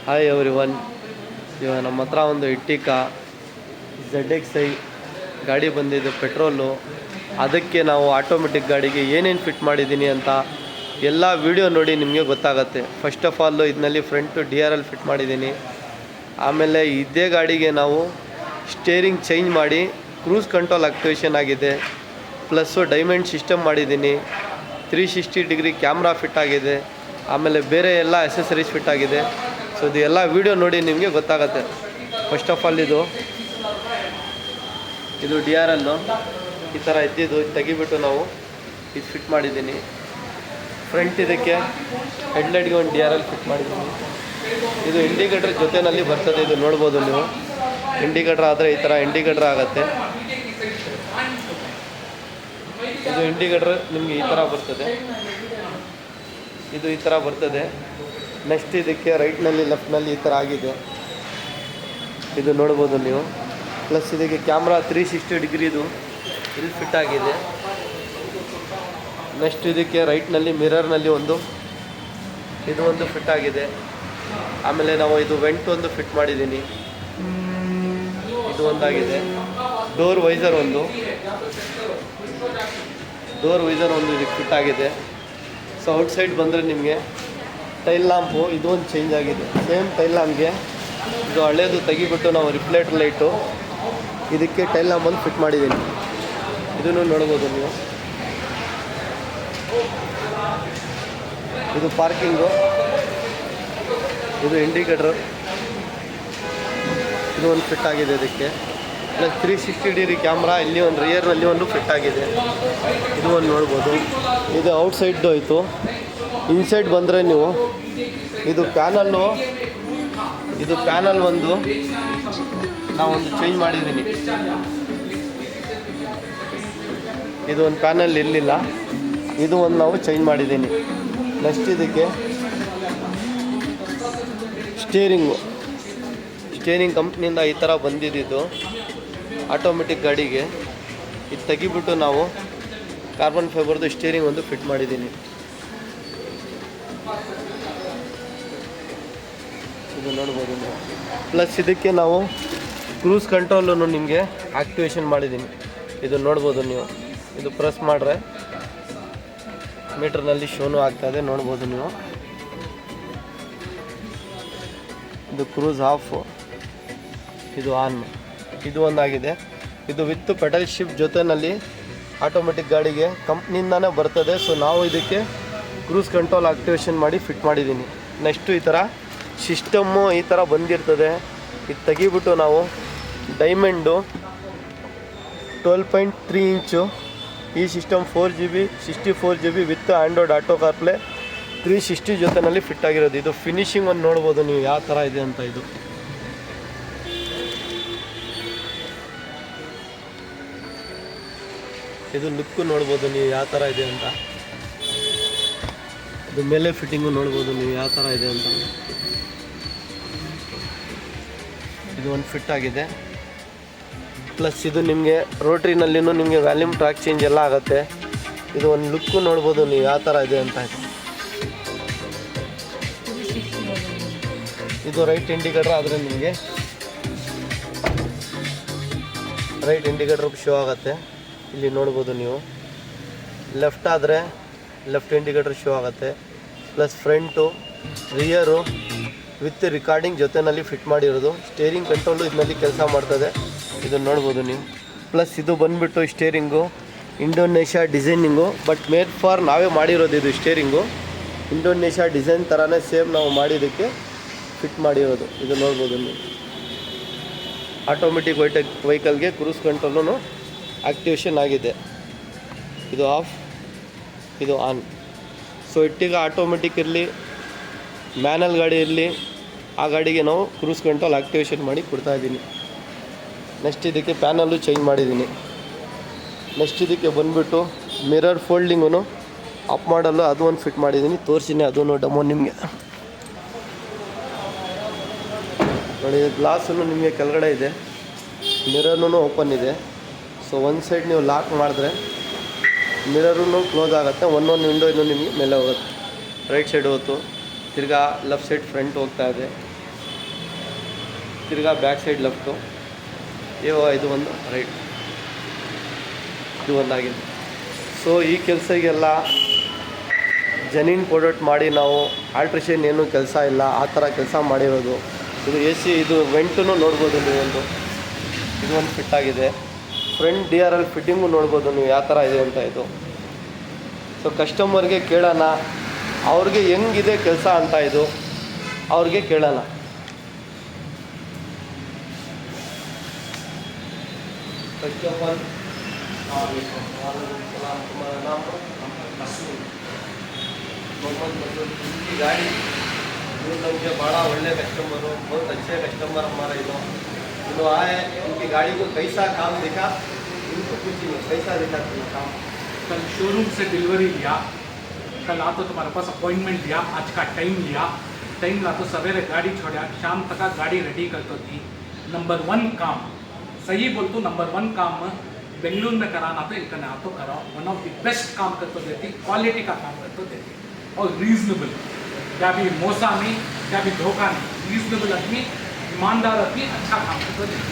Hi everyone. ಇವಾಗ ನಮ್ಮ ಹತ್ರ ಒಂದು ಇಟ್ಟಿಕಾ ZXi ಗಾಡಿ ಬಂದಿದೆ ಪೆಟ್ರೋಲು. ಅದಕ್ಕೆ ನಾವು ಆಟೋಮೆಟಿಕ್ ಗಾಡಿಗೆ ಏನೇನು ಫಿಟ್ ಮಾಡಿದ್ದೀನಿ ಅಂತ ಎಲ್ಲ ವೀಡಿಯೋ ನೋಡಿ ನಿಮಗೆ ಗೊತ್ತಾಗುತ್ತೆ. ಫಸ್ಟ್ ಆಫ್ ಆಲ್ ಇದರಲ್ಲಿ ಫ್ರಂಟು DRL ಫಿಟ್ ಮಾಡಿದ್ದೀನಿ. ಆಮೇಲೆ ಇದೇ ಗಾಡಿಗೆ ನಾವು ಸ್ಟೇರಿಂಗ್ ಚೇಂಜ್ ಮಾಡಿ ಕ್ರೂಸ್ ಕಂಟ್ರೋಲ್ ಆಕ್ಟಿವೇಶನ್ ಆಗಿದೆ. ಪ್ಲಸ್ಸು ಡೈಮಂಡ್ ಸಿಸ್ಟಮ್ ಮಾಡಿದ್ದೀನಿ. 360 ಡಿಗ್ರಿ ಕ್ಯಾಮ್ರಾ ಫಿಟ್ ಆಗಿದೆ. ಆಮೇಲೆ ಬೇರೆ ಎಲ್ಲ ಅಸೆಸರೀಸ್ ಫಿಟ್ ಆಗಿದೆ. ಸೊ ಇದು ಎಲ್ಲ ವೀಡಿಯೋ ನೋಡಿ ನಿಮಗೆ ಗೊತ್ತಾಗುತ್ತೆ. ಫಸ್ಟ್ ಆಫ್ ಆಲ್ ಇದು DRL ಈ ಥರ ಇದ್ದಿದ್ದು ತೆಗಿಬಿಟ್ಟು ನಾವು ಇದು ಫಿಟ್ ಮಾಡಿದ್ದೀನಿ. ಫ್ರಂಟ್ ಇದಕ್ಕೆ ಹೆಡ್ಲೈಟ್ಗೆ ಒಂದು DRL ಫಿಟ್ ಮಾಡಿದ್ದೀನಿ. ಇದು ಇಂಡಿಕೇಟರ್ ಜೊತೆಯಲ್ಲಿ ಬರ್ತದೆ. ಇದು ನೋಡ್ಬೋದು ನೀವು. ಇಂಡಿಕೇಟರ್ ಆದರೆ ಈ ಥರ ಇಂಡಿಕೇಟರ್ ಆಗುತ್ತೆ. ಇದು ಇಂಡಿಕೇಟರ್ ನಿಮಗೆ ಈ ಥರ ಬರ್ತದೆ. ಇದು ಈ ಥರ ಬರ್ತದೆ. ನೆಕ್ಸ್ಟ್ ಇದಕ್ಕೆ ರೈಟ್ನಲ್ಲಿ ಲೆಫ್ಟ್ನಲ್ಲಿ ಈ ಥರ ಆಗಿದೆ. ಇದು ನೋಡ್ಬೋದು ನೀವು. ಪ್ಲಸ್ ಇದಕ್ಕೆ ಕ್ಯಾಮ್ರಾ 360 ಡಿಗ್ರಿದು ಇಲ್ಲಿ ಫಿಟ್ ಆಗಿದೆ. ನೆಕ್ಸ್ಟ್ ಇದಕ್ಕೆ ರೈಟ್ನಲ್ಲಿ ಮಿರರ್ನಲ್ಲಿ ಇದು ಒಂದು ಫಿಟ್ ಆಗಿದೆ. ಆಮೇಲೆ ನಾವು ಇದು ವೆಂಟ್ ಒಂದು ಫಿಟ್ ಮಾಡಿದ್ದೀನಿ. ಇದು ಒಂದಾಗಿದೆ. ಡೋರ್ ವೈಸರ್ ಒಂದು ಇದಕ್ಕೆ ಫಿಟ್ ಆಗಿದೆ. ಸೊ ಔಟ್ಸೈಡ್ ಬಂದರೆ ನಿಮಗೆ ಟೈಲ್ ಲ್ಯಾಂಪು ಇದು ಒಂದು ಚೇಂಜ್ ಆಗಿದೆ. ಸೇಮ್ ಟೈಲ್ ಲ್ಯಾಂಪ್ಗೆ ಇದು ಹಳೇದು ತೆಗಿಬಿಟ್ಟು ನಾವು ರಿಫ್ಲೆಕ್ಟರ್ ಲೈಟು ಇದಕ್ಕೆ ಟೈಲ್ ಲ್ಯಾಂಪ್ ಒಂದು ಫಿಟ್ ಮಾಡಿದ್ದೀನಿ. ಇದನ್ನು ನೋಡ್ಬೋದು ನೀವು. ಇದು ಪಾರ್ಕಿಂಗು, ಇದು ಇಂಡಿಕೇಟರ್, ಇದು ಒಂದು ಫಿಟ್ ಆಗಿದೆ ಇದಕ್ಕೆ. ಪ್ಲಸ್ 360 ಡಿಗ್ರಿ ಕ್ಯಾಮ್ರಾ ಇಲ್ಲಿ ಒಂದು ರಿಯರ್ನಲ್ಲಿ ಒಂದು ಫಿಟ್ ಆಗಿದೆ. ಇದು ಒಂದು ನೋಡ್ಬೋದು. ಇದು ಔಟ್ಸೈಡ್ದು ಆಯಿತು. ಇನ್ಸೈಡ್ ಬಂದರೆ ನೀವು ಇದು ಪ್ಯಾನಲ್ ಒಂದು ನಾವೊಂದು ಚೇಂಜ್ ಮಾಡಿದ್ದೀನಿ. ಇದು ಒಂದು ಪ್ಯಾನಲ್ ಇರಲಿಲ್ಲ, ಇದು ಒಂದು ನಾವು ಚೇಂಜ್ ಮಾಡಿದ್ದೀನಿ. ನೆಕ್ಸ್ಟ್ ಇದಕ್ಕೆ ಸ್ಟೇರಿಂಗ್ ಕಂಪ್ನಿಯಿಂದ ಈ ಥರ ಬಂದಿದ್ದು ಆಟೋಮೆಟಿಕ್ ಗಾಡಿಗೆ. ಇದು ತೆಗಿಬಿಟ್ಟು ನಾವು ಕಾರ್ಬನ್ ಫೈಬರ್ದು ಸ್ಟೇರಿಂಗ್ ಒಂದು ಫಿಟ್ ಮಾಡಿದ್ದೀನಿ. ಇದು ನೋಡ್ಬೋದು ನೀವು. ಪ್ಲಸ್ ಇದಕ್ಕೆ ನಾವು ಕ್ರೂಸ್ ಕಂಟ್ರೋಲನ್ನು ನಿಮಗೆ ಆಕ್ಟಿವೇಶನ್ ಮಾಡಿದ್ದೀನಿ. ಇದು ನೋಡ್ಬೋದು ನೀವು. ಇದು ಪ್ರೆಸ್ ಮಾಡಿದ್ರೆ ಮೀಟರ್ನಲ್ಲಿ ಶೋನು ಆಗ್ತಾಯಿದೆ, ನೋಡ್ಬೋದು ನೀವು. ಇದು ಕ್ರೂಸ್ ಆಫ್, ಇದು ಆನ್, ಇದು ಒಂದಾಗಿದೆ. ಇದು ವಿತ್ ಪೆಡಲ್ ಶಿಫ್ಟ್ ಜೊತೆಯಲ್ಲಿ ಆಟೋಮೆಟಿಕ್ ಗಾಡಿಗೆ ಕಂಪ್ನಿಯಿಂದನೇ ಬರ್ತದೆ. ಸೊ ನಾವು ಇದಕ್ಕೆ ಕ್ರೂಸ್ ಕಂಟ್ರೋಲ್ ಆಕ್ಟಿವೇಶನ್ ಮಾಡಿ ಫಿಟ್ ಮಾಡಿದ್ದೀನಿ. ನೆಕ್ಸ್ಟು ಈ ಥರ ಸಿಸ್ಟಮ್ಮು ಈ ಥರ ಬಂದಿರ್ತದೆ. ಇದು ತೆಗಿಬಿಟ್ಟು ನಾವು ಡೈಮಂಡು 12.3 ಇಂಚು ಈ system 4GB 64GB with Android auto CarPlay 360 ಜೊತೆಯಲ್ಲಿ ಫಿಟ್ ಆಗಿರೋದು. ಇದು ಫಿನಿಶಿಂಗ್ ಒಂದು ನೋಡ್ಬೋದು ನೀವು ಯಾವ ಥರ ಇದೆ ಅಂತ. ಇದು ಲುಕ್ಕು ನೋಡ್ಬೋದು ನೀವು ಯಾವ ಥರ ಇದೆ ಅಂತ. ಇದು ಮೇಲೆ ಫಿಟ್ಟಿಂಗು ನೋಡ್ಬೋದು ನೀವು ಯಾವ ಥರ ಇದೆ ಅಂತ. ಇದು ಒಂದು ಫಿಟ್ ಆಗಿದೆ. ಪ್ಲಸ್ ಇದು ನಿಮಗೆ ರೋಟ್ರಿನಲ್ಲಿನೂ ನಿಮಗೆ ವ್ಯಾಲ್ಯೂಮ್ ಟ್ರ್ಯಾಕ್ ಚೇಂಜ್ ಎಲ್ಲ ಆಗುತ್ತೆ. ಇದು ಒಂದು ಲುಕ್ಕು ನೋಡ್ಬೋದು ನೀವು ಯಾವ ಥರ ಇದೆ ಅಂತ. ಇದು ರೈಟ್ ಇಂಡಿಕೇಟರ್ ಆದರೆ ನಿಮಗೆ ರೈಟ್ ಇಂಡಿಕೇಟರ್ ಶೋ ಆಗುತ್ತೆ. ಇಲ್ಲಿ ನೋಡ್ಬೋದು ನೀವು. ಲೆಫ್ಟ್ ಆದರೆ ಲೆಫ್ಟ್ ಇಂಡಿಕೇಟರ್ ಶೋ ಆಗುತ್ತೆ. ಪ್ಲಸ್ ಫ್ರಂಟು ರಿಯರು ವಿತ್ ರಿಕಾರ್ಡಿಂಗ್ ಜೊತೆಯಲ್ಲಿ ಫಿಟ್ ಮಾಡಿರೋದು. ಸ್ಟೇರಿಂಗ್ ಕಂಟ್ರೋಲು ಇದರಲ್ಲಿ ಕೆಲಸ ಮಾಡ್ತದೆ. ಇದನ್ನು ನೋಡ್ಬೋದು ನೀವು. ಪ್ಲಸ್ ಇದು ಬಂದುಬಿಟ್ಟು steering Indonesia designing, but made for ನಾವೇ ಮಾಡಿರೋದು. ಇದು ಸ್ಟೇರಿಂಗು ಇಂಡೋನೇಷ್ಯಾ ಡಿಸೈನ್ ಥರನೇ ಸೇಮ್ ನಾವು ಮಾಡಿದ್ದಕ್ಕೆ ಫಿಟ್ ಮಾಡಿರೋದು. ಇದು ನೋಡ್ಬೋದು ನೀವು. ಆಟೋಮೆಟಿಕ್ ವೆಹಿಕಲ್ಗೆ ಕ್ರೂಸ್ ಕಂಟ್ರೋಲು ಆಕ್ಟಿವೇಶನ್ ಆಗಿದೆ. ಇದು ಆಫ್, ಇದು ಆನ್. ಸೊ ಇಟ್ಟಿಗೆ ಆಟೋಮೆಟಿಕ್ ಇರಲಿ ಮ್ಯಾನಲ್ ಗಾಡಿ ಇರಲಿ ಆ ಗಾಡಿಗೆ ನಾವು ಕ್ರೂಸ್ ಕಂಟ್ರೋಲ್ ಆಕ್ಟಿವೇಶನ್ ಮಾಡಿ ಕೊಡ್ತಾಯಿದ್ದೀನಿ. ನೆಕ್ಸ್ಟ್ ಇದಕ್ಕೆ ಪ್ಯಾನಲ್ಲು ಚೇಂಜ್ ಮಾಡಿದ್ದೀನಿ. ನೆಕ್ಸ್ಟ್ ಇದಕ್ಕೆ ಬಂದುಬಿಟ್ಟು ಮಿರರ್ ಫೋಲ್ಡಿಂಗು ಅಪ್ ಮಾಡಲು ಅದು ಒಂದು ಫಿಟ್ ಮಾಡಿದ್ದೀನಿ. ತೋರಿಸಿನಿ ಅದನ್ನು ಡೆಮೋ ನಿಮಗೆ ನೋಡಿ. ಗ್ಲಾಸನ್ನು ನಿಮಗೆ ಕೆಳಗಡೆ ಇದೆ, ಮಿರರ್ನೂ ಓಪನ್ ಇದೆ. ಸೊ ಒಂದು ಸೈಡ್ ನೀವು ಲಾಕ್ ಮಾಡಿದ್ರೆ ಮಿರರೂ ಕ್ಲೋಸ್ ಆಗುತ್ತೆ. ಒಂದೊಂದು ವಿಂಡೋ ಇನ್ನೂ ನಿಮಗೆ ಮೇಲೆ ಹೋಗುತ್ತೆ. ರೈಟ್ ಸೈಡ್ ಹೋಯ್ತು, ತಿರ್ಗಾ ಲೆಫ್ಟ್ ಸೈಡ್ ಫ್ರಂಟ್ ಹೋಗ್ತಾ ಇದೆ. ತಿರ್ಗಾ ಬ್ಯಾಕ್ ಸೈಡ್ ಲೆಫ್ಟು, ಇದು ಒಂದು ರೈಟ್, ಇದು ಒಂದಾಗಿದೆ. ಸೊ ಈ ಕೆಲಸಗೆಲ್ಲ ಜನಿನ್ ಪ್ರಾಡಕ್ಟ್ ಮಾಡಿ ನಾವು ಆಲ್ಟ್ರೇಷನ್ ಏನೂ ಕೆಲಸ ಇಲ್ಲ, ಆ ಥರ ಕೆಲಸ ಮಾಡಿರೋದು. ಇದು ಎ ಸಿ, ಇದು ವೆಂಟೂ ನೋಡ್ಬೋದು ನೀವೊಂದು, ಇದು ಒಂದು ಫಿಟ್ ಆಗಿದೆ. ಫ್ರಂಟ್ DRL ಫಿಟ್ಟಿಂಗು ನೋಡ್ಬೋದು ನೀವು ಯಾವ ಥರ ಇದೆ ಅಂತ ಇದು. ಸೊ ಕಸ್ಟಮರ್ಗೆ ಕೇಳೋಣ, ಅವ್ರಿಗೆ ಹೆಂಗಿದೆ ಕೆಲಸ ಅಂತ ಇದು ಅವ್ರಿಗೆ ಕೇಳೋಣ. ಫಸ್ಟ್ ಆಫ್ ಆಲ್ ಈ ಗಾಡಿ ಇವ್ರು ನಮಗೆ ಭಾಳ ಒಳ್ಳೆ कस्टमर, बहुत अच्छे कस्टमर हमारा ಇದು आए इनकी गाड़ी को कैसा काम दिखा, इनको पूछिए कैसा दिखा तुम्हें काम. कल शोरूम से डिलीवरी लिया, कल आ तो तुम्हारे पास अपॉइंटमेंट लिया, आज का टाइम लिया, टाइम ला तो सवेरे गाड़ी छोड़ा, शाम तक गाड़ी रेडी करतो थी. नंबर 1 काम सही बोलतो, नंबर 1 काम बेंगलुरु में कराना तो इतने आ तो कराओ. वन ऑफ द बेस्ट काम करतो देती, क्वालिटी का काम करतो देती और रीजनेबल. क्या भी मोसा नहीं, क्या भी धोखा नहीं, रीजनेबल आदमी, ईमानदार आदमी, अच्छा काम करतो देती.